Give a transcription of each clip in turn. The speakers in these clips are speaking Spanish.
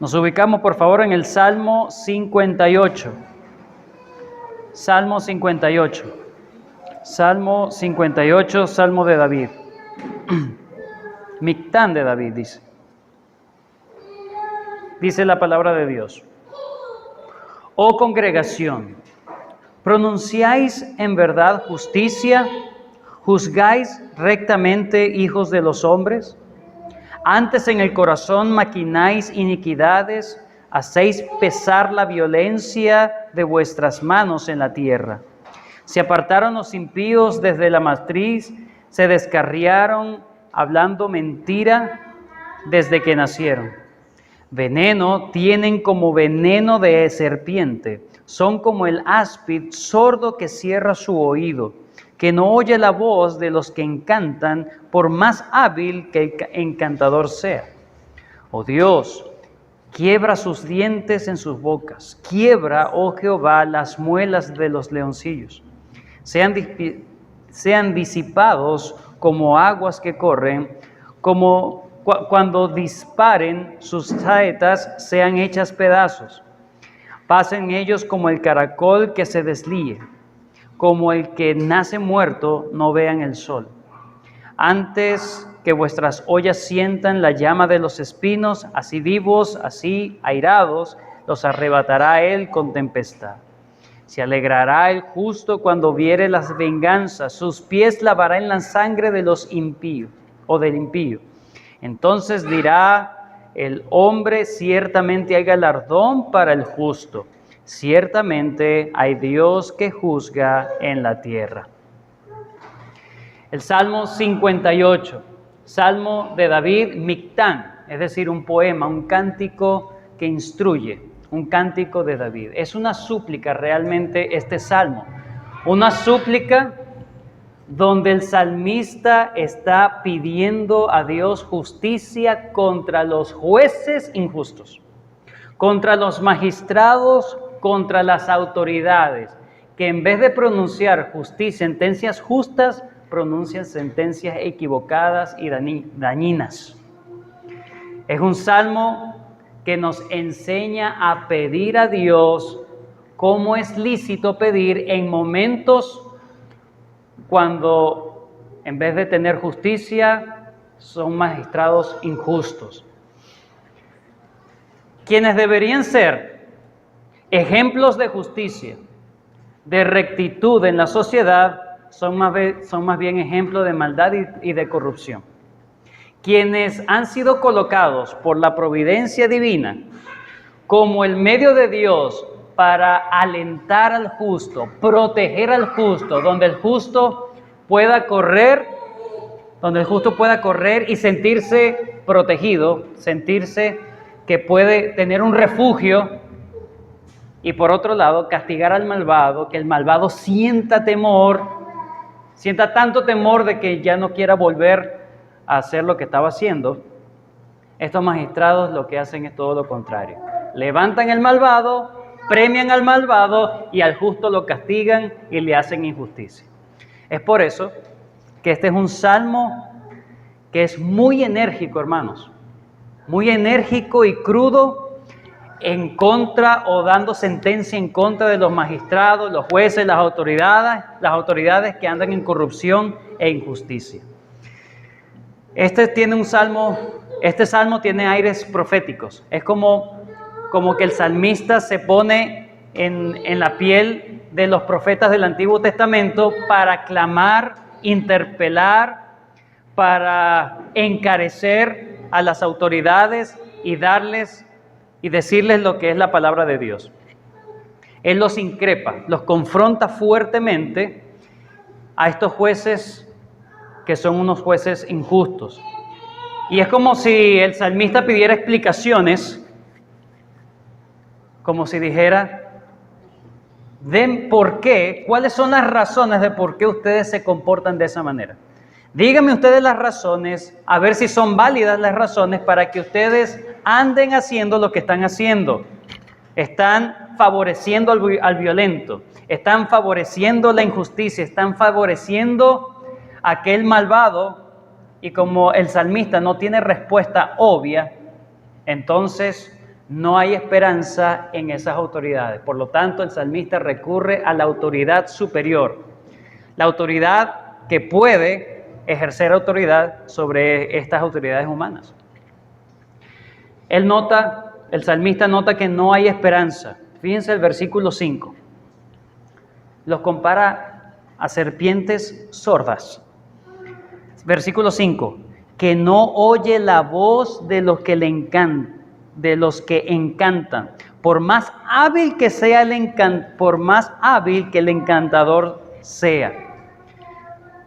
Nos ubicamos, por favor, en el Salmo 58. Salmo 58. Salmo 58, Salmo de David. Mictán de David, dice. Dice la palabra de Dios. Oh congregación, ¿pronunciáis en verdad justicia? ¿Juzgáis rectamente, hijos de los hombres? Antes en el corazón maquináis iniquidades, hacéis pesar la violencia de vuestras manos en la tierra. Se apartaron los impíos desde la matriz, se descarriaron hablando mentira desde que nacieron. Veneno tienen como veneno de serpiente, son como el áspid sordo que cierra su oído, que no oye la voz de los que encantan, por más hábil que el encantador sea. Oh Dios, quiebra sus dientes en sus bocas, quiebra, oh Jehová, las muelas de los leoncillos. Sean disipados como aguas que corren, como cuando disparen sus saetas, sean hechas pedazos. Pasen ellos como el caracol que se deslíe, como el que nace muerto, no vean el sol. Antes que vuestras ollas sientan la llama de los espinos, así vivos, así airados, los arrebatará él con tempestad. Se alegrará el justo cuando viere las venganzas, sus pies lavará en la sangre de los impíos o del impío. Entonces dirá el hombre, ciertamente hay galardón para el justo. Ciertamente hay Dios que juzga en la tierra. El Salmo 58, Salmo de David, Mictán, es decir, un poema, un cántico que instruye, un cántico de David. Es una súplica realmente este salmo, una súplica donde el salmista está pidiendo a Dios justicia contra los jueces injustos, contra los magistrados, contra las autoridades, que en vez de pronunciar sentencias justas, pronuncian sentencias equivocadas y dañinas. Es un salmo que nos enseña a pedir a Dios cómo es lícito pedir en momentos cuando en vez de tener justicia son magistrados injustos. Quienes deberían ser ejemplos de justicia, de rectitud en la sociedad, son más bien ejemplos de maldad y de corrupción. Quienes han sido colocados por la providencia divina como el medio de Dios para alentar al justo, proteger al justo, donde el justo pueda correr y sentirse protegido, sentirse que puede tener un refugio, y por otro lado castigar al malvado, que el malvado sienta tanto temor de que ya no quiera volver a hacer lo que estaba haciendo. Estos magistrados lo que hacen es todo lo contrario. Levantan al malvado, premian al malvado y al justo lo castigan y le hacen injusticia. Es por eso que este es un salmo que es muy enérgico, hermanos, muy enérgico y crudo en contra o dando sentencia en contra de los magistrados, los jueces, las autoridades que andan en corrupción e injusticia. Este salmo tiene aires proféticos. Es como que el salmista se pone en la piel de los profetas del Antiguo Testamento para clamar, interpelar, para encarecer a las autoridades y decirles lo que es la palabra de Dios. Él los increpa, los confronta fuertemente a estos jueces que son unos jueces injustos. Y es como si el salmista pidiera explicaciones, como si dijera, den por qué, cuáles son las razones de por qué ustedes se comportan de esa manera. Díganme ustedes las razones, a ver si son válidas las razones para que ustedes anden haciendo lo que están haciendo. Están favoreciendo al violento, están favoreciendo la injusticia, están favoreciendo a aquel malvado, y como el salmista no tiene respuesta obvia, entonces no hay esperanza en esas autoridades. Por lo tanto, el salmista recurre a la autoridad superior, la autoridad que puede ejercer autoridad sobre estas autoridades humanas. El salmista nota que no hay esperanza. Fíjense el versículo 5. Los compara a serpientes sordas. Versículo 5. Que no oye la voz de los que le encantan. De los que encantan, por más hábil que sea el encantador sea.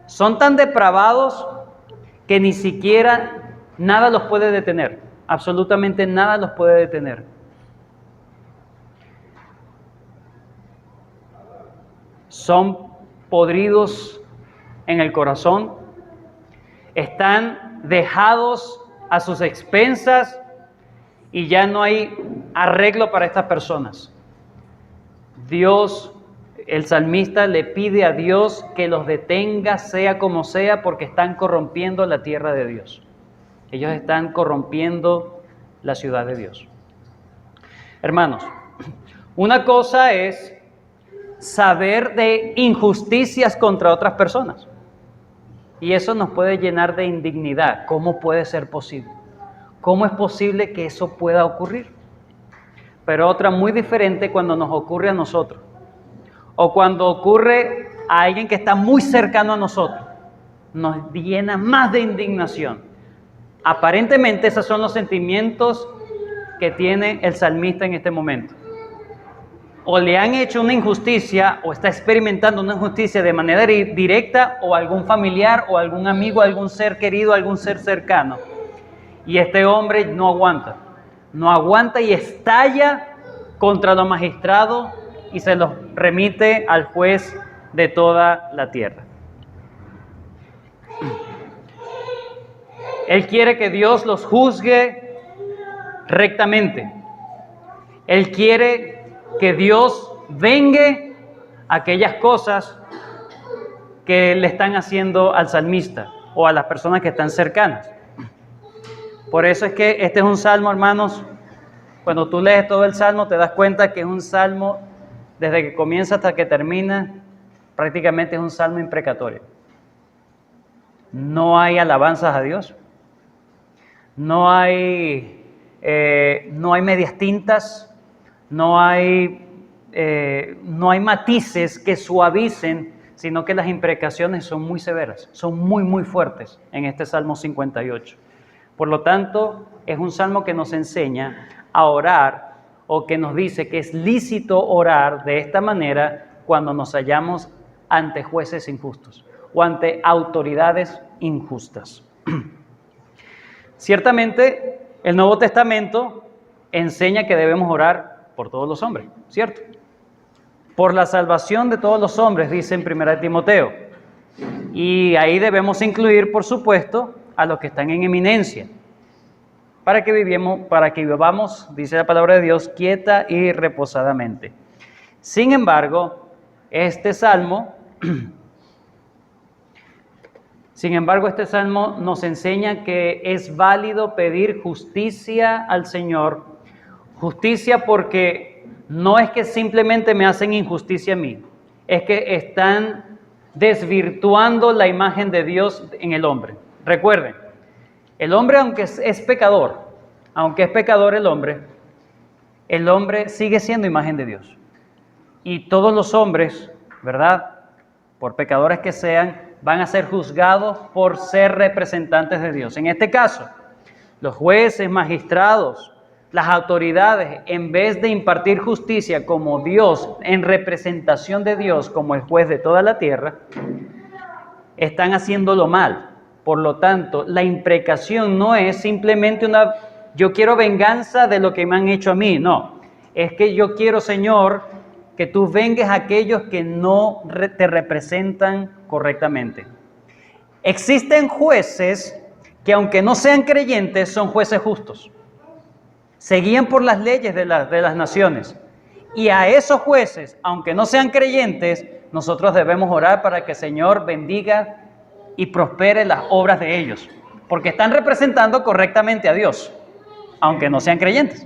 Son tan depravados que ni siquiera nada los puede detener, absolutamente nada los puede detener. Son podridos en el corazón, están dejados a sus expensas, y ya no hay arreglo para estas personas. El salmista le pide a Dios que los detenga, sea como sea, porque están corrompiendo la tierra de Dios. Ellos están corrompiendo la ciudad de Dios. Hermanos, una cosa es saber de injusticias contra otras personas. Y eso nos puede llenar de indignidad. ¿Cómo puede ser posible? ¿Cómo es posible que eso pueda ocurrir? Pero otra muy diferente cuando nos ocurre a nosotros, o cuando ocurre a alguien que está muy cercano a nosotros, nos llena más de indignación. Aparentemente esos son los sentimientos que tiene el salmista en este momento. O le han hecho una injusticia, o está experimentando una injusticia de manera directa, o algún familiar, o algún amigo, algún ser querido, algún ser cercano. Y este hombre no aguanta y estalla contra los magistrados y se los remite al juez de toda la tierra. Él quiere que Dios los juzgue rectamente. Él quiere que Dios vengue aquellas cosas que le están haciendo al salmista o a las personas que están cercanas. Por eso es que este es un salmo, hermanos, cuando tú lees todo el salmo te das cuenta que es un salmo, desde que comienza hasta que termina, prácticamente es un salmo imprecatorio. No hay alabanzas a Dios, no hay medias tintas, no hay matices que suavicen, sino que las imprecaciones son muy severas, son muy, muy fuertes en este Salmo 58. Por lo tanto, es un salmo que nos enseña a orar, o que nos dice que es lícito orar de esta manera cuando nos hallamos ante jueces injustos o ante autoridades injustas. Ciertamente, el Nuevo Testamento enseña que debemos orar por todos los hombres, ¿cierto? Por la salvación de todos los hombres, dice en 1 Timoteo. Y ahí debemos incluir, por supuesto, a los que están en eminencia, para que vivamos, dice la palabra de Dios, quieta y reposadamente. Sin embargo, este salmo nos enseña que es válido pedir justicia al Señor, justicia porque no es que simplemente me hacen injusticia a mí, es que están desvirtuando la imagen de Dios en el hombre. Recuerden, el hombre aunque es pecador el hombre sigue siendo imagen de Dios. Y todos los hombres, ¿verdad?, por pecadores que sean, van a ser juzgados por ser representantes de Dios. En este caso, los jueces, magistrados, las autoridades, en vez de impartir justicia como Dios, en representación de Dios, como el juez de toda la tierra, están haciéndolo mal. Por lo tanto, la imprecación no es simplemente yo quiero venganza de lo que me han hecho a mí. No, es que yo quiero, Señor, que tú vengues a aquellos que no te representan correctamente. Existen jueces que, aunque no sean creyentes, son jueces justos. Se guían por las leyes de las naciones. Y a esos jueces, aunque no sean creyentes, nosotros debemos orar para que el Señor bendiga y prospere las obras de ellos, porque están representando correctamente a Dios, aunque no sean creyentes.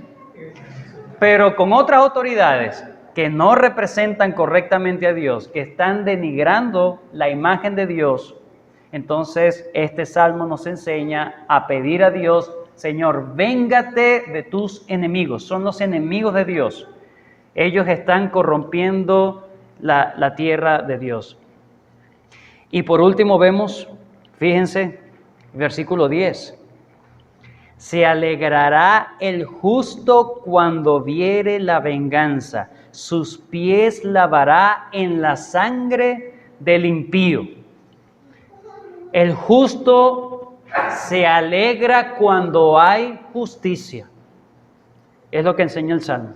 pero con otras autoridades que no representan correctamente a Dios, que están denigrando la imagen de Dios, entonces este salmo nos enseña a pedir a Dios: Señor, véngate de tus enemigos. Son los enemigos de Dios. Ellos están corrompiendo la tierra de Dios. Y por último vemos, fíjense, versículo 10. Se alegrará el justo cuando viere la venganza. Sus pies lavará en la sangre del impío. El justo se alegra cuando hay justicia. Es lo que enseña el Salmo.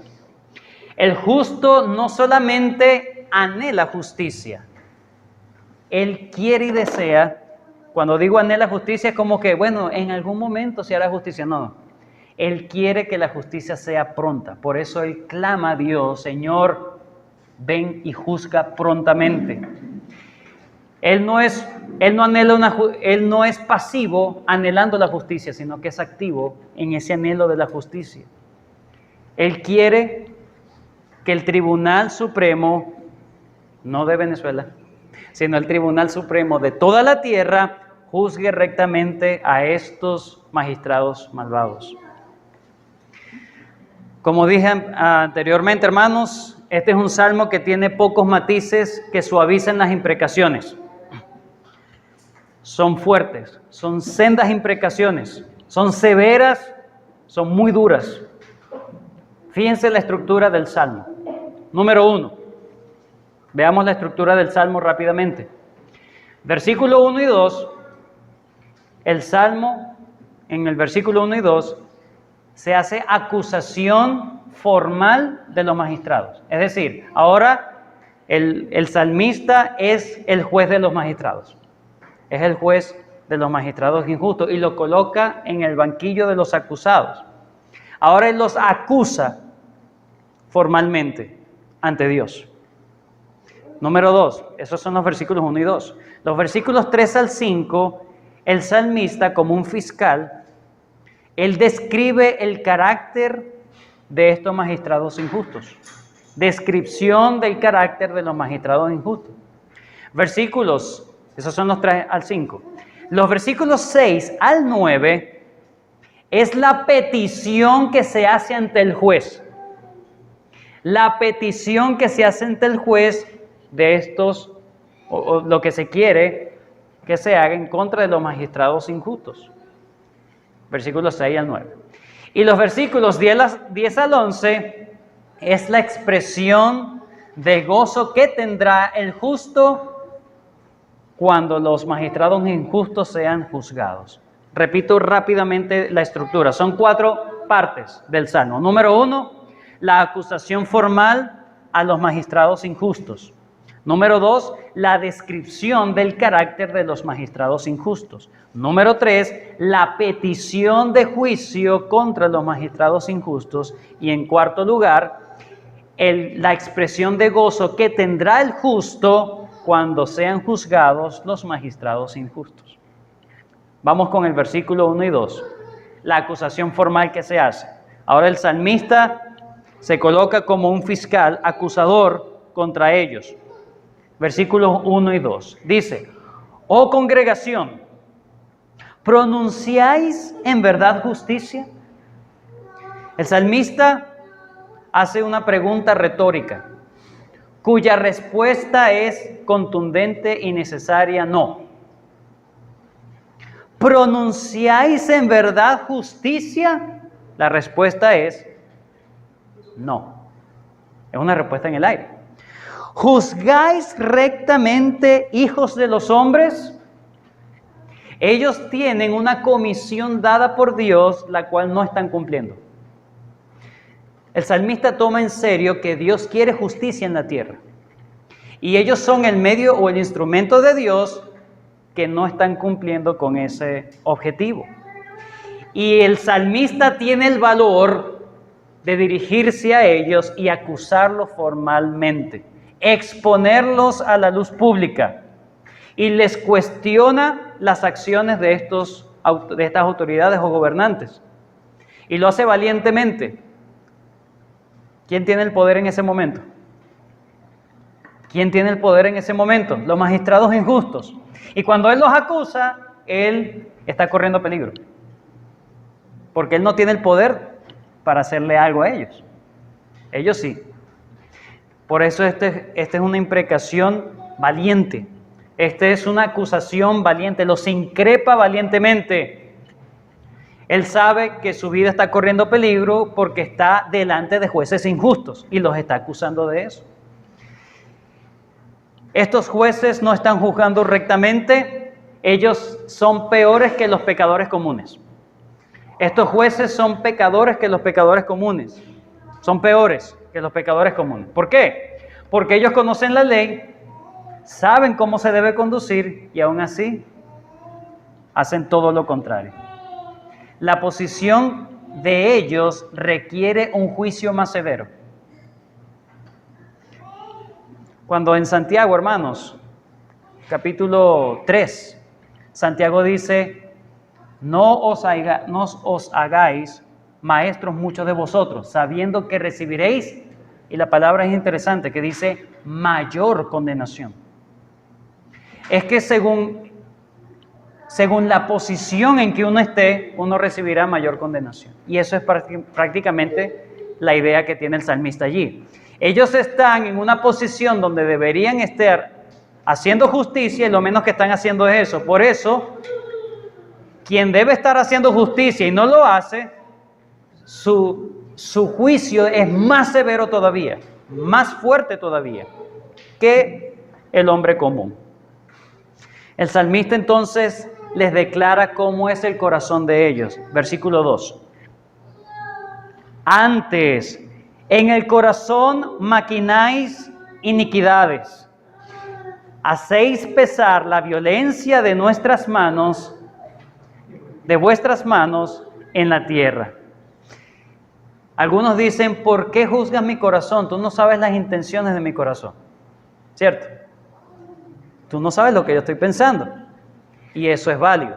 El justo no solamente anhela justicia, él quiere y desea. Cuando digo anhela justicia es como que, bueno, en algún momento se hará justicia. No, él quiere que la justicia sea pronta. Por eso él clama a Dios: Señor, ven y juzga prontamente. Él no es pasivo anhelando la justicia, sino que es activo en ese anhelo de la justicia. Él quiere que el Tribunal Supremo, no de Venezuela, sino el Tribunal Supremo de toda la tierra, juzgue rectamente a estos magistrados malvados. Como dije anteriormente, hermanos, este es un salmo que tiene pocos matices que suavizan las imprecaciones. Son fuertes, son sendas imprecaciones, son severas, son muy duras. Fíjense la estructura del salmo. Número 1. Veamos la estructura del salmo rápidamente. Versículo 1 y 2. El salmo, en el versículo 1 y 2, se hace acusación formal de los magistrados. Es decir, ahora el salmista es el juez de los magistrados. Es el juez de los magistrados injustos y lo coloca en el banquillo de los acusados. Ahora él los acusa formalmente ante Dios. Número 2, esos son los versículos 1 y 2. Los versículos 3 al 5, el salmista, como un fiscal, él describe el carácter de estos magistrados injustos. Descripción del carácter de los magistrados injustos. Versículos, esos son los 3 al 5. Los versículos 6 al 9 es la petición que se hace ante el juez. La petición que se hace ante el juez de estos, o lo que se quiere que se haga en contra de los magistrados injustos. Versículos 6 al 9. Y los versículos 10 al 11 es la expresión de gozo que tendrá el justo cuando los magistrados injustos sean juzgados. Repito rápidamente la estructura. Son 4 partes del Salmo. Número 1, la acusación formal a los magistrados injustos. Número 2, la descripción del carácter de los magistrados injustos. Número 3, la petición de juicio contra los magistrados injustos. Y en cuarto lugar, la expresión de gozo que tendrá el justo cuando sean juzgados los magistrados injustos. Vamos con el versículo 1 y 2, la acusación formal que se hace. Ahora el salmista se coloca como un fiscal acusador contra ellos. Versículos 1 y 2. Dice: oh congregación, ¿pronunciáis en verdad justicia? El salmista hace una pregunta retórica, cuya respuesta es contundente y necesaria: no. ¿Pronunciáis en verdad justicia? La respuesta es no. Es una respuesta en el aire. ¿Juzgáis rectamente, hijos de los hombres? Ellos tienen una comisión dada por Dios, la cual no están cumpliendo. El salmista toma en serio que Dios quiere justicia en la tierra. Y ellos son el medio o el instrumento de Dios que no están cumpliendo con ese objetivo. Y el salmista tiene el valor de dirigirse a ellos y acusarlos formalmente, exponerlos a la luz pública, y les cuestiona las acciones de estas autoridades o gobernantes, y lo hace valientemente. ¿Quién tiene el poder en ese momento? ¿Quién tiene el poder en ese momento? Los magistrados injustos. Y cuando él los acusa, él está corriendo peligro. Porque él no tiene el poder para hacerle algo a ellos. Ellos sí. Por eso esta es una imprecación valiente. Esta es una acusación valiente. Los increpa valientemente. Él sabe que su vida está corriendo peligro porque está delante de jueces injustos y los está acusando de eso. Estos jueces no están juzgando rectamente, ellos son peores que los pecadores comunes. Estos jueces son pecadores que los pecadores comunes, son peores que los pecadores comunes. ¿Por qué? Porque ellos conocen la ley, saben cómo se debe conducir y aún así hacen todo lo contrario. La posición de ellos requiere un juicio más severo. Cuando en Santiago, hermanos, capítulo 3, Santiago dice, no os hagáis maestros muchos de vosotros, sabiendo que recibiréis, y la palabra es interesante, que dice mayor condenación. Es que según la posición en que uno esté, uno recibirá mayor condenación. Y eso es prácticamente la idea que tiene el salmista allí. Ellos están en una posición donde deberían estar haciendo justicia y lo menos que están haciendo es eso. Por eso, quien debe estar haciendo justicia y no lo hace, su juicio es más severo todavía, más fuerte todavía que el hombre común. El salmista entonces les declara cómo es el corazón de ellos. Versículo 2. Antes, en el corazón maquináis iniquidades. Hacéis pesar la violencia de vuestras manos en la tierra. Algunos dicen, ¿por qué juzgas mi corazón? Tú no sabes las intenciones de mi corazón, ¿cierto? Tú no sabes lo que yo estoy pensando. Y eso es válido.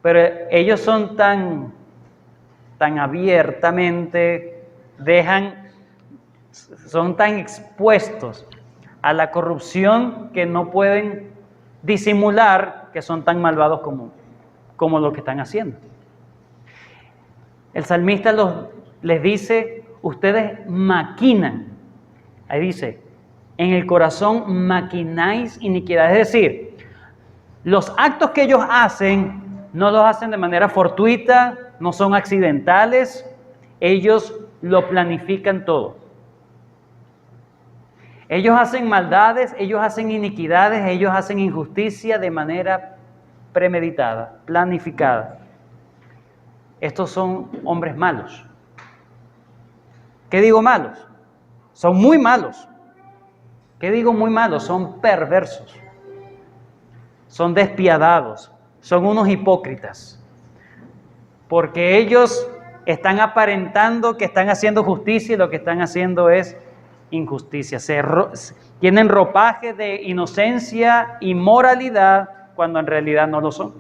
Pero ellos son tan abiertamente, son tan expuestos a la corrupción que no pueden disimular que son tan malvados como lo que están haciendo. El salmista les dice, ustedes maquinan. Ahí dice, en el corazón maquináis iniquidad. Es decir, los actos que ellos hacen, no los hacen de manera fortuita, no son accidentales, ellos lo planifican todo. Ellos hacen maldades, ellos hacen iniquidades, ellos hacen injusticia de manera premeditada, planificada. Estos son hombres malos. ¿Qué digo malos? Son muy malos. ¿Qué digo muy malos? Son perversos. Son despiadados. Son unos hipócritas. Porque ellos están aparentando que están haciendo justicia y lo que están haciendo es injusticia. Tienen ropaje de inocencia y moralidad cuando en realidad no lo son.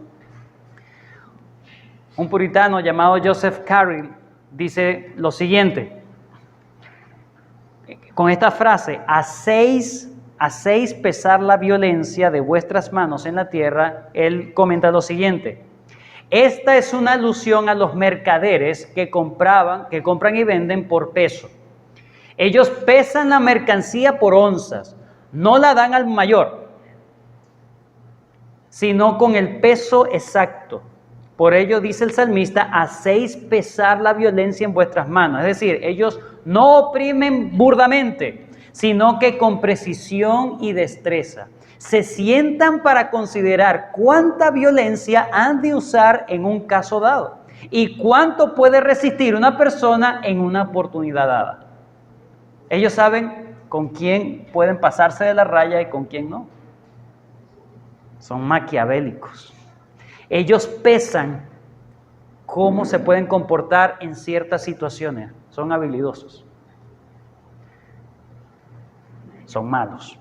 Un puritano llamado Joseph Carroll dice lo siguiente, con esta frase, hacéis pesar la violencia de vuestras manos en la tierra, él comenta lo siguiente, esta es una alusión a los mercaderes que compran y venden por peso. Ellos pesan la mercancía por onzas, no la dan al mayor, sino con el peso exacto. Por ello dice el salmista, hacéis pesar la violencia en vuestras manos. Es decir, ellos no oprimen burdamente, sino que con precisión y destreza. Se sientan para considerar cuánta violencia han de usar en un caso dado y cuánto puede resistir una persona en una oportunidad dada. Ellos saben con quién pueden pasarse de la raya y con quién no. Son maquiavélicos. Ellos pesan cómo se pueden comportar en ciertas situaciones. Son habilidosos. Son malos.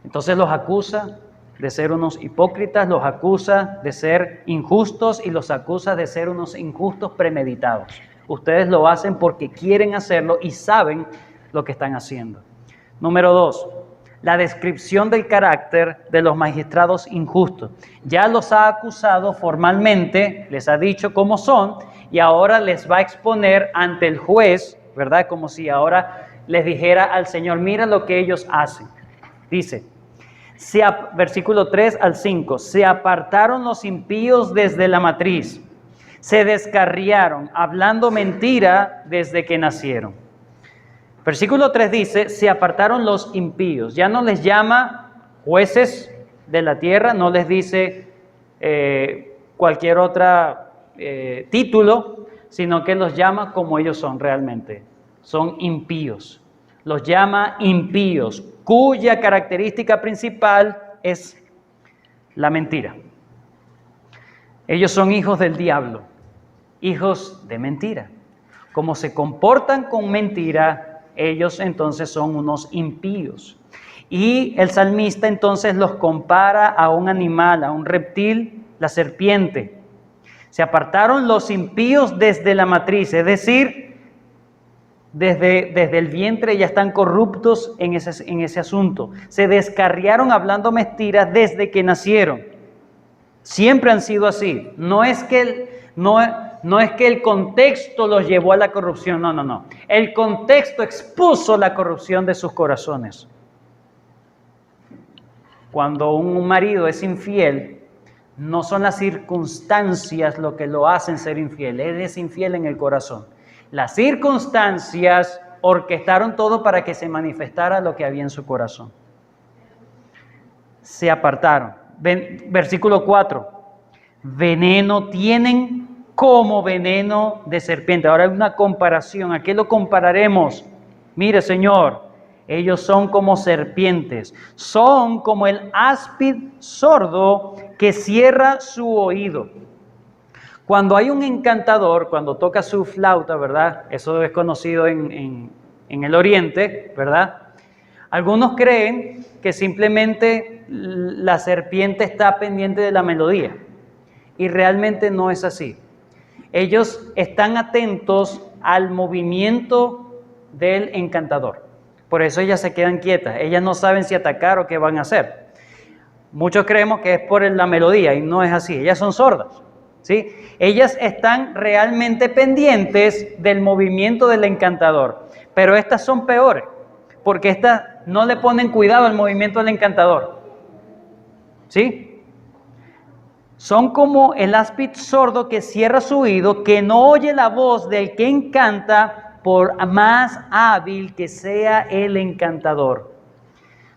Entonces los acusa de ser unos hipócritas, los acusa de ser injustos y los acusa de ser unos injustos premeditados. Ustedes lo hacen porque quieren hacerlo y saben lo que están haciendo. Número 2, la descripción del carácter de los magistrados injustos. Ya los ha acusado formalmente, les ha dicho cómo son y ahora les va a exponer ante el juez, ¿verdad? Como si ahora les dijera al Señor, mira lo que ellos hacen. Dice, versículo 3 al 5, se apartaron los impíos desde la matriz, se descarriaron, hablando mentira desde que nacieron. Versículo 3 dice, se apartaron los impíos. Ya no les llama jueces de la tierra, no les dice cualquier otro título, sino que los llama como ellos son realmente. Son impíos. Los llama impíos, cuya característica principal es la mentira. Ellos son hijos del diablo, hijos de mentira. Como se comportan con mentira, ellos entonces son unos impíos. Y el salmista entonces los compara a un animal, a un reptil, la serpiente. Se apartaron los impíos desde la matriz, es decir, desde el vientre ya están corruptos en ese asunto. Se descarriaron hablando mentiras desde que nacieron. Siempre han sido así. No es que el contexto los llevó a la corrupción, no. El contexto expuso la corrupción de sus corazones. Cuando un marido es infiel, no son las circunstancias lo que lo hacen ser infiel, él es infiel en el corazón. Las circunstancias orquestaron todo para que se manifestara lo que había en su corazón. Se apartaron. Versículo 4. Veneno tienen como veneno de serpiente. Ahora hay una comparación. ¿A qué lo compararemos? Mire, Señor, ellos son como serpientes. Son como el áspid sordo que cierra su oído. Cuando hay un encantador, cuando toca su flauta, ¿verdad? Eso es conocido en el Oriente, ¿verdad? Algunos creen que simplemente la serpiente está pendiente de la melodía y realmente no es así. Ellos están atentos al movimiento del encantador. Por eso ellas se quedan quietas. Ellas no saben si atacar o qué van a hacer. Muchos creemos que es por la melodía y no es así. Ellas son sordas, ¿sí? Ellas están realmente pendientes del movimiento del encantador. Pero estas son peores, porque estas no le ponen cuidado al movimiento del encantador, ¿sí? Son como el áspid sordo que cierra su oído, que no oye la voz del que encanta, por más hábil que sea el encantador.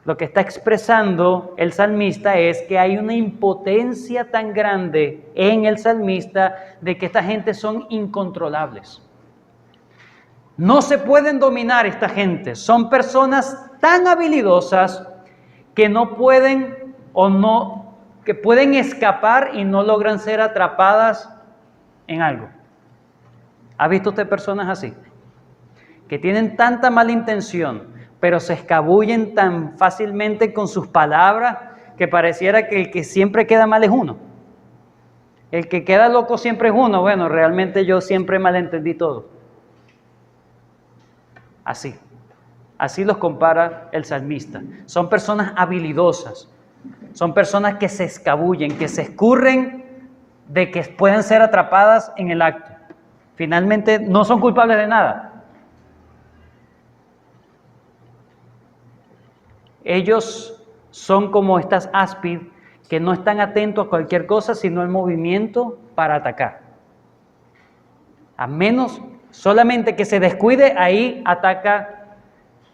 Lo que está expresando el salmista es que hay una impotencia tan grande en el salmista de que esta gente son incontrolables. No se pueden dominar esta gente. Son personas tan habilidosas que no pueden que pueden escapar y no logran ser atrapadas en algo. ¿Ha visto usted personas así? Que tienen tanta mala intención, pero se escabullen tan fácilmente con sus palabras que pareciera que el que siempre queda mal es uno. El que queda loco siempre es uno. Bueno, realmente yo siempre malentendí todo. Así los compara el salmista. Son personas habilidosas. Son personas que se escabullen, que se escurren de que puedan ser atrapadas en el acto. Finalmente no son culpables de nada. Ellos son como estas áspid que no están atentos a cualquier cosa, sino al movimiento para atacar. A menos solamente que se descuide, ahí ataca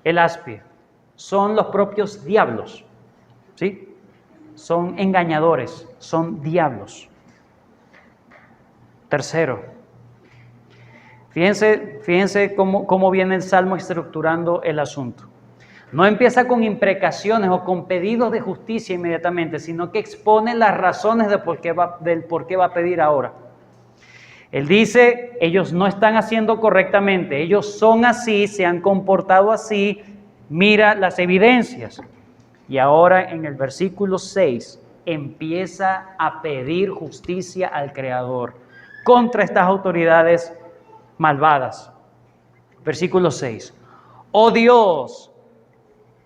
el áspid. Son los propios diablos, ¿sí? Son engañadores, son diablos. Tercero, fíjense cómo viene el Salmo estructurando el asunto. No empieza con imprecaciones o con pedidos de justicia inmediatamente, sino que expone las razones del por qué va a pedir ahora. Él dice, ellos no están haciendo correctamente, ellos son así, se han comportado así, mira las evidencias. Y ahora en el versículo 6 empieza a pedir justicia al Creador contra estas autoridades malvadas. Versículo 6. Oh Dios,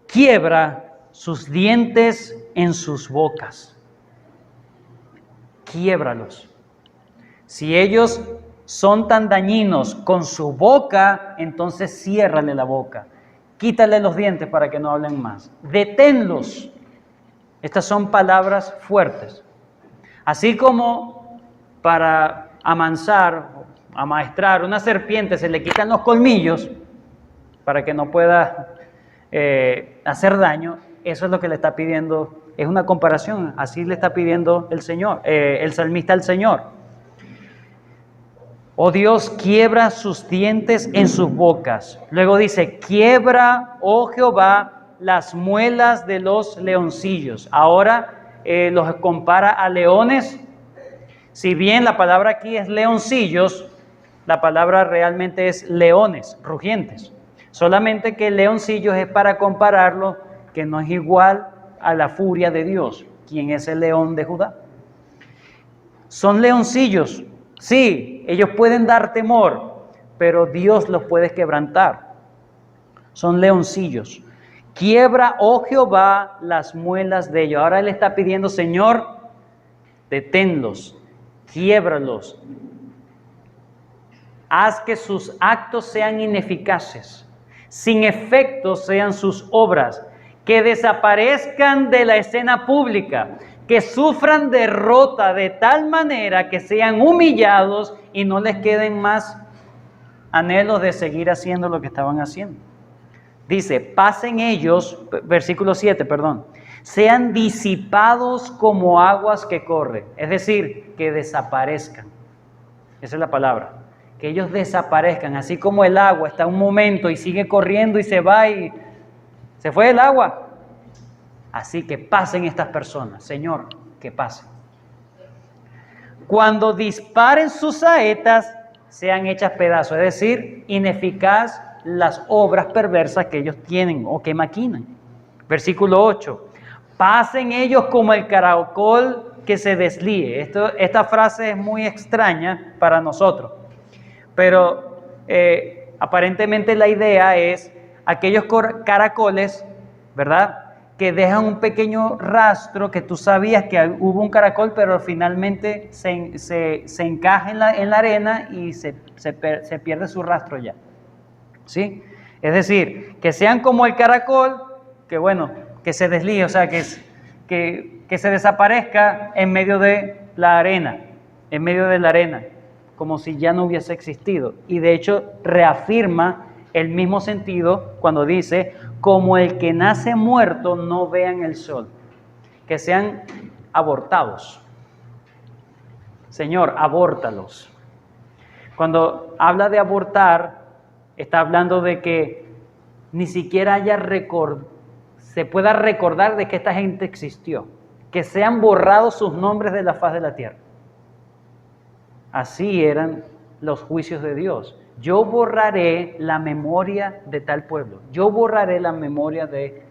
quiebra sus dientes en sus bocas. Quiébralos. Si ellos son tan dañinos con su boca, entonces ciérrale la boca. Quítale los dientes para que no hablen más. Deténlos. Estas son palabras fuertes. Así como para amansar, amaestrar una serpiente se le quitan los colmillos para que no pueda hacer daño, eso es lo que le está pidiendo, es una comparación, así le está pidiendo el Señor, el salmista al Señor. Oh Dios, quiebra sus dientes en sus bocas. Luego dice, quiebra, oh Jehová, las muelas de los leoncillos. Ahora los compara a leones. Si bien la palabra aquí es leoncillos, la palabra realmente es leones, rugientes. Solamente que leoncillos es para compararlo, que no es igual a la furia de Dios, quien es el león de Judá. Son leoncillos, sí, ellos pueden dar temor, pero Dios los puede quebrantar. Son leoncillos. Quiebra, oh Jehová, las muelas de ellos. Ahora Él está pidiendo, Señor, deténlos, quiébralos. Haz que sus actos sean ineficaces. Sin efecto sean sus obras, que desaparezcan de la escena pública, que sufran derrota de tal manera que sean humillados y no les queden más anhelos de seguir haciendo lo que estaban haciendo. Dice, pasen ellos, versículo 7, sean disipados como aguas que corren, es decir, que desaparezcan. Esa es la palabra. Que ellos desaparezcan, así como el agua está un momento y sigue corriendo y se va y se fue el agua. Así que pasen estas personas, Señor, que pasen. Cuando disparen sus saetas, sean hechas pedazos, es decir, ineficaz las obras perversas que ellos tienen o que maquinan. Versículo 8, pasen ellos como el caracol que se deslíe. Esta frase es muy extraña para nosotros. Pero aparentemente la idea es aquellos caracoles, ¿verdad? Que dejan un pequeño rastro que tú sabías que hubo un caracol, pero finalmente se encaja en la arena y se pierde su rastro ya. ¿Sí? Es decir, que sean como el caracol, que bueno, que se deslíe, o sea, que se desaparezca en medio de la arena, como si ya no hubiese existido. Y de hecho reafirma el mismo sentido cuando dice, como el que nace muerto no vean el sol, que sean abortados. Señor, abórtalos. Cuando habla de abortar, está hablando de que ni siquiera se pueda recordar de que esta gente existió, que sean borrados sus nombres de la faz de la tierra. Así eran los juicios de Dios. Yo borraré la memoria de tal pueblo. Yo borraré la memoria de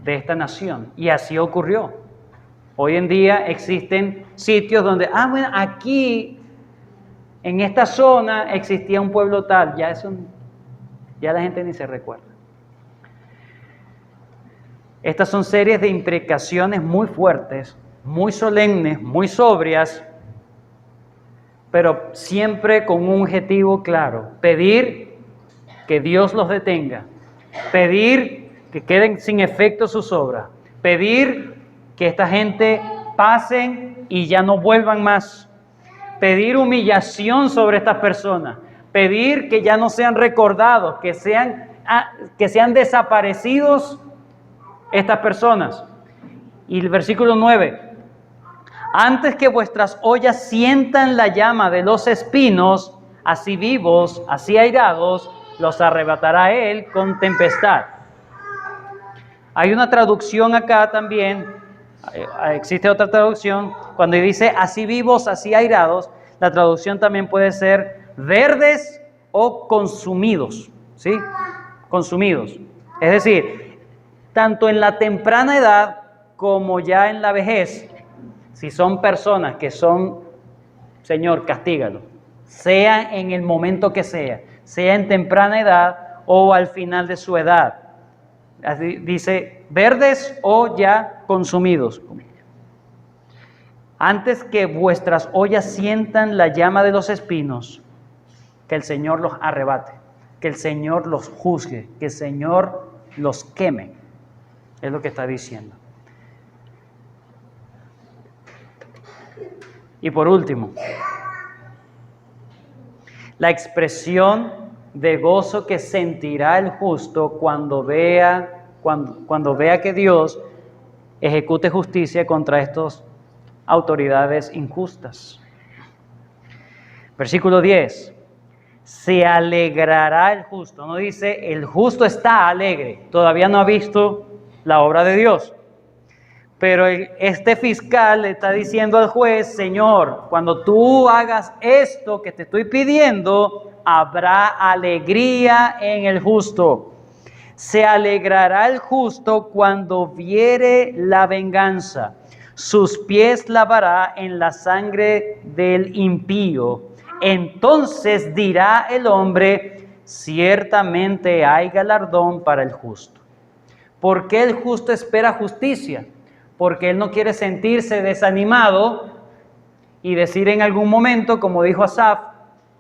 esta nación. Y así ocurrió. Hoy en día existen sitios donde, bueno, aquí, en esta zona, existía un pueblo tal. Ya la gente ni se recuerda. Estas son series de imprecaciones muy fuertes, muy solemnes, muy sobrias, pero siempre con un objetivo claro: pedir que Dios los detenga, pedir que queden sin efecto sus obras, pedir que esta gente pasen y ya no vuelvan más, pedir humillación sobre estas personas, pedir que ya no sean recordados, que sean desaparecidos estas personas. Y el versículo 9: antes que vuestras ollas sientan la llama de los espinos, así vivos, así airados, los arrebatará Él con tempestad. Hay una traducción acá también, existe otra traducción, cuando dice así vivos, así airados, la traducción también puede ser verdes o consumidos, ¿sí? Consumidos. Es decir, tanto en la temprana edad como ya en la vejez, si son personas que son, Señor, castígalos, sea en el momento que sea en temprana edad o al final de su edad. Así dice, verdes o ya consumidos. Antes que vuestras ollas sientan la llama de los espinos, que el Señor los arrebate, que el Señor los juzgue, que el Señor los queme. Es lo que está diciendo. Y por último, la expresión de gozo que sentirá el justo cuando vea que Dios ejecute justicia contra estas autoridades injustas. Versículo 10. Se alegrará el justo. No dice, el justo está alegre. Todavía no ha visto la obra de Dios. Pero este fiscal le está diciendo al juez, Señor, cuando tú hagas esto que te estoy pidiendo, habrá alegría en el justo. Se alegrará el justo cuando viere la venganza. Sus pies lavará en la sangre del impío. Entonces dirá el hombre, ciertamente hay galardón para el justo. ¿Por qué el justo espera justicia? Porque él no quiere sentirse desanimado y decir en algún momento, como dijo Asaf,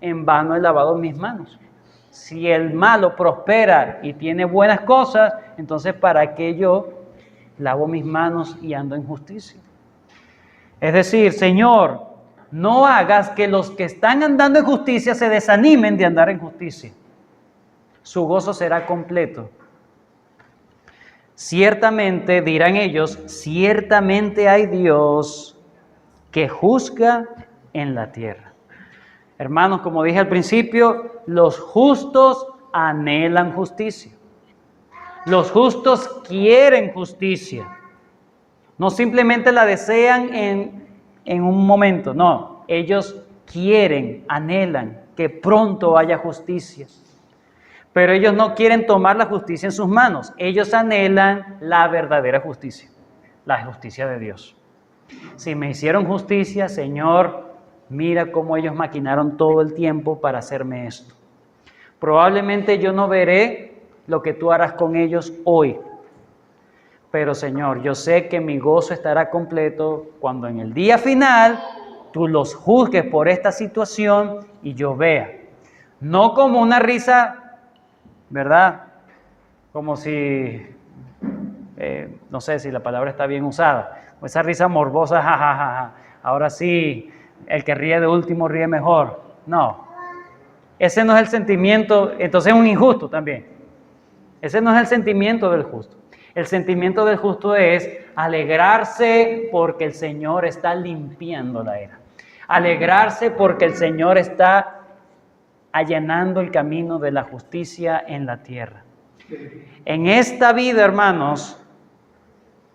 en vano he lavado mis manos. Si el malo prospera y tiene buenas cosas, entonces ¿para qué yo lavo mis manos y ando en justicia? Es decir, Señor, no hagas que los que están andando en justicia se desanimen de andar en justicia. Su gozo será completo. Ciertamente, dirán ellos, ciertamente hay Dios que juzga en la tierra. Hermanos, como dije al principio, los justos anhelan justicia. Los justos quieren justicia. No simplemente la desean en un momento, no. Ellos quieren, anhelan que pronto haya justicia. Pero ellos no quieren tomar la justicia en sus manos. Ellos anhelan la verdadera justicia, la justicia de Dios. Si me hicieron justicia, Señor, mira cómo ellos maquinaron todo el tiempo para hacerme esto. Probablemente yo no veré lo que tú harás con ellos hoy. Pero Señor, yo sé que mi gozo estará completo cuando en el día final tú los juzgues por esta situación y yo vea. No como una risa, ¿verdad? Como si, no sé si la palabra está bien usada, o esa risa morbosa, jajaja, ahora sí, el que ríe de último ríe mejor. No, ese no es el sentimiento, entonces es un injusto también. Ese no es el sentimiento del justo. El sentimiento del justo es alegrarse porque el Señor está limpiando la era. Alegrarse porque el Señor está allanando el camino de la justicia en la tierra. En esta vida, hermanos,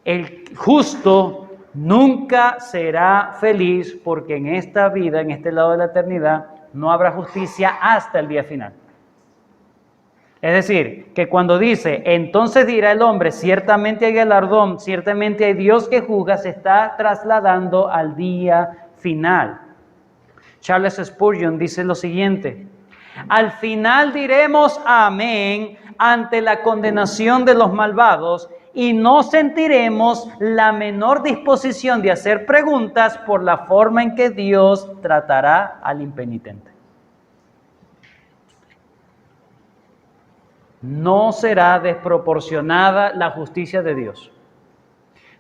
el justo nunca será feliz porque en esta vida, en este lado de la eternidad, no habrá justicia hasta el día final. Es decir, que cuando dice, entonces dirá el hombre, ciertamente hay galardón, ciertamente hay Dios que juzga, se está trasladando al día final. Charles Spurgeon dice lo siguiente: al final diremos amén ante la condenación de los malvados y no sentiremos la menor disposición de hacer preguntas por la forma en que Dios tratará al impenitente. No será desproporcionada la justicia de Dios.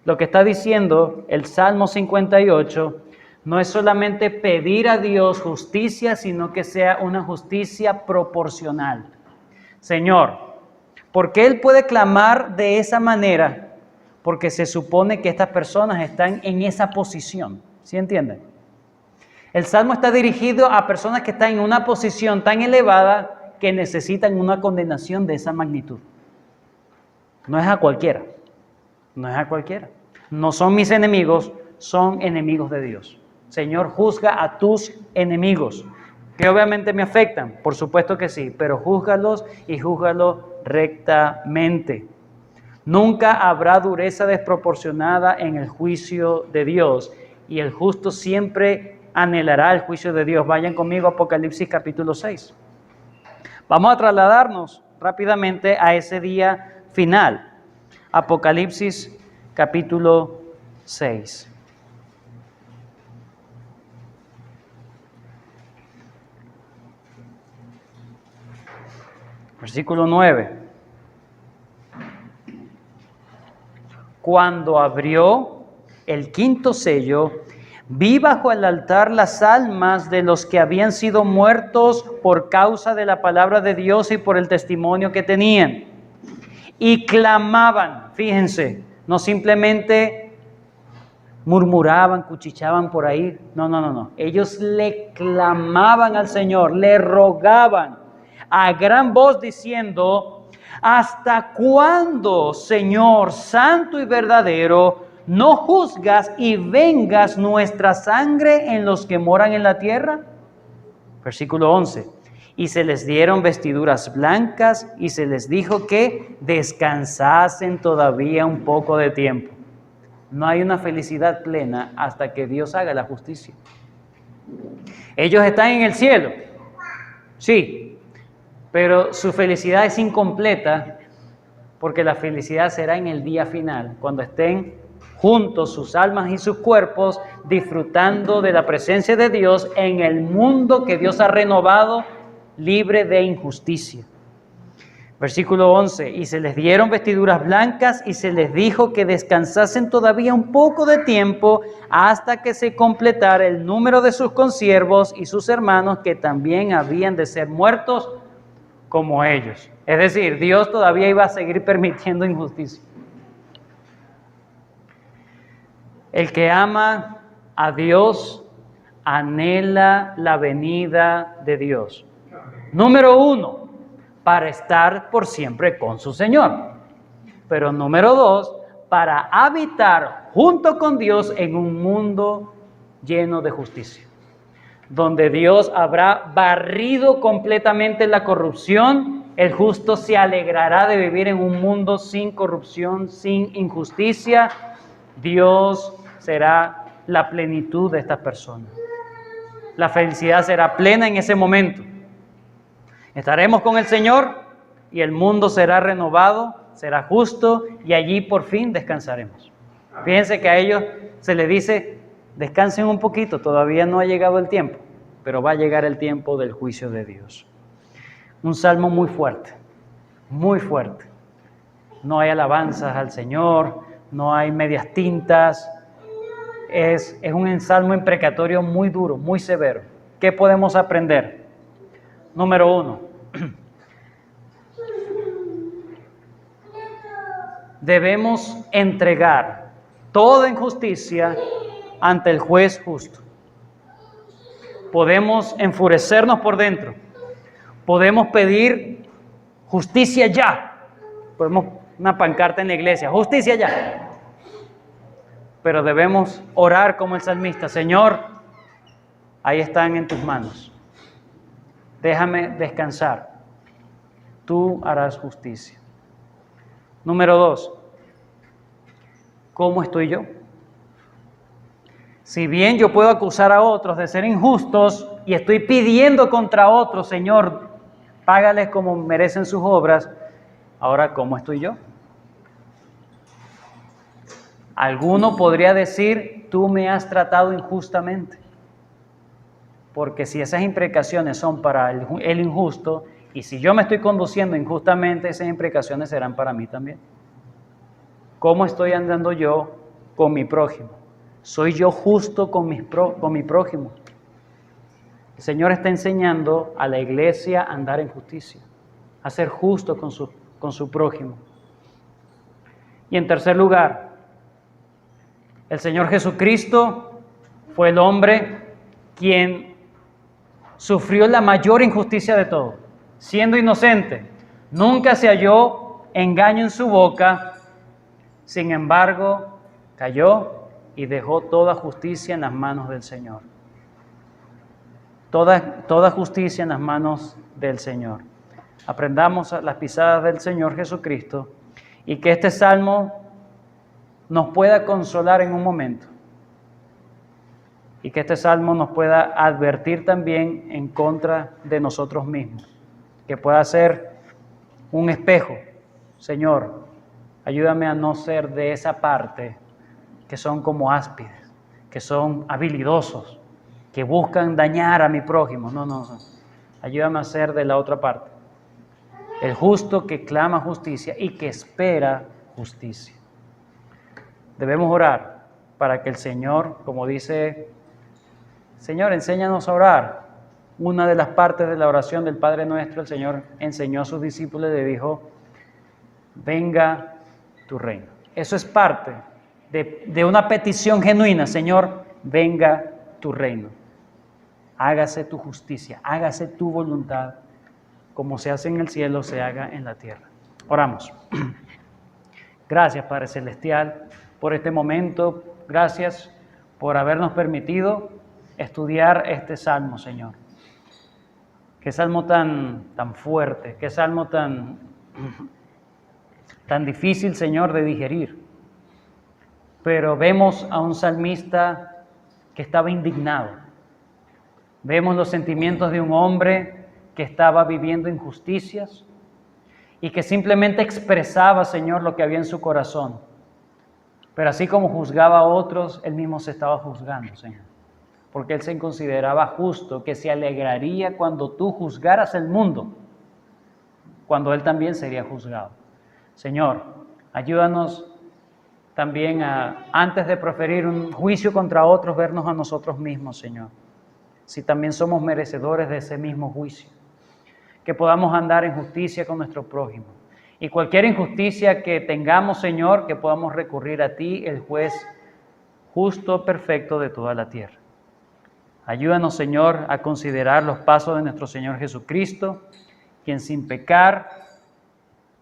Lo que está diciendo el Salmo 58 no es solamente pedir a Dios justicia, sino que sea una justicia proporcional. Señor, ¿por qué Él puede clamar de esa manera? Porque se supone que estas personas están en esa posición. ¿Sí entienden? El Salmo está dirigido a personas que están en una posición tan elevada que necesitan una condenación de esa magnitud. No es a cualquiera. No es a cualquiera. No son mis enemigos, son enemigos de Dios. Señor, juzga a tus enemigos, que obviamente me afectan, por supuesto que sí, pero júzgalos y júzgalos rectamente. Nunca habrá dureza desproporcionada en el juicio de Dios y el justo siempre anhelará el juicio de Dios. Vayan conmigo a Apocalipsis capítulo 6. Vamos a trasladarnos rápidamente a ese día final. Apocalipsis capítulo 6. Versículo 9. Cuando abrió el quinto sello, vi bajo el altar las almas de los que habían sido muertos por causa de la palabra de Dios y por el testimonio que tenían. Y clamaban, fíjense, no simplemente murmuraban, cuchichaban por ahí. No. Ellos le clamaban al Señor, le rogaban a gran voz diciendo: ¿hasta cuándo, Señor santo y verdadero, no juzgas y vengas nuestra sangre en los que moran en la tierra? Versículo 11. Y se les dieron vestiduras blancas y se les dijo que descansasen todavía un poco de tiempo. No hay una felicidad plena hasta que Dios haga la justicia. Ellos están en el cielo, sí, pero su felicidad es incompleta porque la felicidad será en el día final, cuando estén juntos sus almas y sus cuerpos disfrutando de la presencia de Dios en el mundo que Dios ha renovado, libre de injusticia. Versículo 11, y se les dieron vestiduras blancas y se les dijo que descansasen todavía un poco de tiempo hasta que se completara el número de sus consiervos y sus hermanos que también habían de ser muertos como ellos. Es decir, Dios todavía iba a seguir permitiendo injusticia. El que ama a Dios anhela la venida de Dios. Número 1, para estar por siempre con su Señor. Pero número 2, para habitar junto con Dios en un mundo lleno de justicia, donde Dios habrá barrido completamente la corrupción. El justo se alegrará de vivir en un mundo sin corrupción, sin injusticia. Dios será la plenitud de estas personas. La felicidad será plena en ese momento. Estaremos con el Señor y el mundo será renovado, será justo y allí por fin descansaremos. Fíjense que a ellos se les dice: descansen un poquito, todavía no ha llegado el tiempo, pero va a llegar el tiempo del juicio de Dios. Un salmo muy fuerte, muy fuerte. No hay alabanzas al Señor, no hay medias tintas. Es un salmo imprecatorio muy duro, muy severo. ¿Qué podemos aprender? Número 1. Debemos entregar toda injusticia ante el juez justo. Podemos enfurecernos por dentro. Podemos pedir justicia ya. Podemos una pancarta en la iglesia: justicia ya. Pero debemos orar como el salmista: Señor, ahí están en tus manos. Déjame descansar. Tú harás justicia. Número 2. ¿Cómo estoy yo? Si bien yo puedo acusar a otros de ser injustos y estoy pidiendo contra otros: Señor, págales como merecen sus obras. Ahora, ¿cómo estoy yo? Alguno podría decir: tú me has tratado injustamente. Porque si esas imprecaciones son para el injusto, y si yo me estoy conduciendo injustamente, esas imprecaciones serán para mí también. ¿Cómo estoy andando yo con mi prójimo? ¿Soy yo justo con mi prójimo? El Señor está enseñando a la iglesia a andar en justicia, a ser justo con su prójimo. Y en tercer lugar, el Señor Jesucristo fue el hombre quien sufrió la mayor injusticia de todo. Siendo inocente, nunca se halló engaño en su boca. Sin embargo, cayó y dejó toda justicia en las manos del Señor. Toda justicia en las manos del Señor. Aprendamos las pisadas del Señor Jesucristo y que este salmo nos pueda consolar en un momento. y que este salmo nos pueda advertir también en contra de nosotros mismos, que pueda ser un espejo. Señor, ayúdame a no ser de esa parte que son como áspides, que son habilidosos, que buscan dañar a mi prójimo. No. Ayúdame a ser de la otra parte. El justo que clama justicia y que espera justicia. Debemos orar para que el Señor, como dice, Señor, enséñanos a orar. Una de las partes de la oración del Padre Nuestro, el Señor enseñó a sus discípulos y le dijo, venga tu reino. Eso es parte de una petición genuina. Señor, venga tu reino. Hágase tu justicia, hágase tu voluntad, como se hace en el cielo, se haga en la tierra. Oramos. Gracias, Padre Celestial, por este momento. Gracias por habernos permitido estudiar este salmo, Señor. Qué salmo tan fuerte, qué salmo tan difícil, Señor, de digerir. Pero vemos a un salmista que estaba indignado. Vemos los sentimientos de un hombre que estaba viviendo injusticias y que simplemente expresaba, Señor, lo que había en su corazón. Pero así como juzgaba a otros, él mismo se estaba juzgando, Señor. Porque él se consideraba justo, que se alegraría cuando tú juzgaras el mundo, cuando él también sería juzgado. Señor, ayúdanos también antes de proferir un juicio contra otros, vernos a nosotros mismos, Señor. Si también somos merecedores de ese mismo juicio. Que podamos andar en justicia con nuestro prójimo. Y cualquier injusticia que tengamos, Señor, que podamos recurrir a ti, el juez justo, perfecto de toda la tierra. Ayúdanos, Señor, a considerar los pasos de nuestro Señor Jesucristo, quien sin pecar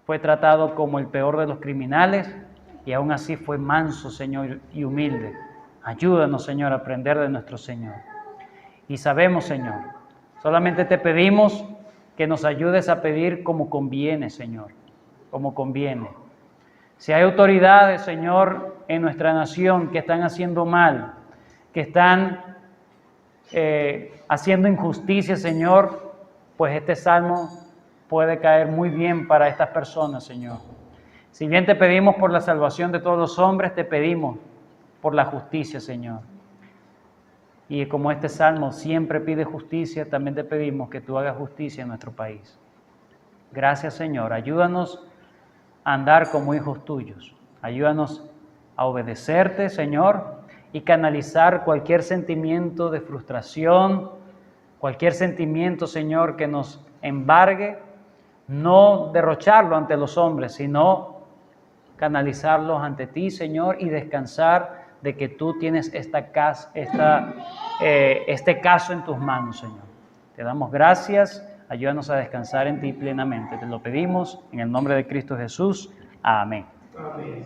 fue tratado como el peor de los criminales y aún así fue manso, Señor, y humilde. Ayúdanos, Señor, a aprender de nuestro Señor. Y sabemos, Señor, solamente te pedimos que nos ayudes a pedir como conviene, Señor, como conviene. Si hay autoridades, Señor, en nuestra nación que están haciendo mal, que están haciendo injusticia, Señor, pues este salmo puede caer muy bien para estas personas, Señor. Si bien te pedimos por la salvación de todos los hombres, te pedimos por la justicia, Señor. Y como este salmo siempre pide justicia, también te pedimos que tú hagas justicia en nuestro país. Gracias, Señor. Ayúdanos a andar como hijos tuyos. Ayúdanos a obedecerte, Señor, y canalizar cualquier sentimiento de frustración, cualquier sentimiento, Señor, que nos embargue, no derrocharlo ante los hombres, sino canalizarlos ante ti, Señor, y descansar de que tú tienes este caso en tus manos, Señor. Te damos gracias, ayúdanos a descansar en ti plenamente. Te lo pedimos en el nombre de Cristo Jesús. Amén. Amén.